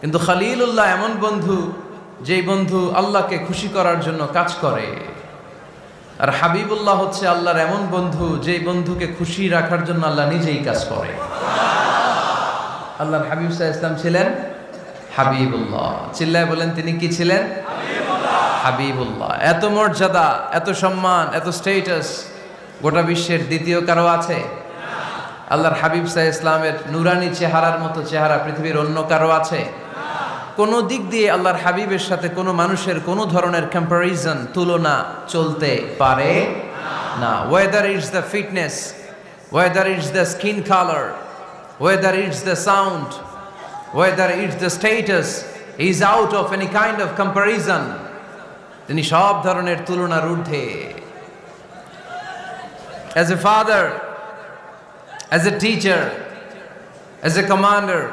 কিন্তু খলিলুল্লাহ এমন বন্ধু, যেই বন্ধু আল্লাহকে খুশি করার জন্য কাজ করে। আর হাবিবুল্লাহ হচ্ছে আল্লাহর এমন বন্ধু, যেই বন্ধুকে খুশি রাখার জন্য আল্লাহ নিজেই কাজ করে। আল্লাহর হাবিব সাল্লাল্লাহু আলাইহি ওয়াসাল্লাম ছিলেন হাবিবুল্লাহ। চিল্লায় বলেন, তিনি কি ছিলেন? হাবিবুল্লাহ। এত মর্যাদা, এত সম্মান, এত স্টেটাস গোটা বিশ্বের দ্বিতীয় কারো আছে? আল্লাহর হাবিব সাল্লাল্লাহু আলাইহি ওয়াসাল্লামের নুরানি চেহারার মতো চেহারা পৃথিবীর অন্য কারো আছে? কোন দিক দিয়ে আল্লাহর হাবিবের সাথে কোনো মানুষের কোনো ধরনের কম্প্যারিজন, তুলনা চলতে পারে না। Whether it's the fitness, whether it's the skin colour, whether it's the sound, whether it's the status, is out of any kind of comparison. তিনি সব ধরনের তুলনার ঊর্ধ্বে। As a father, as a teacher, as a commander,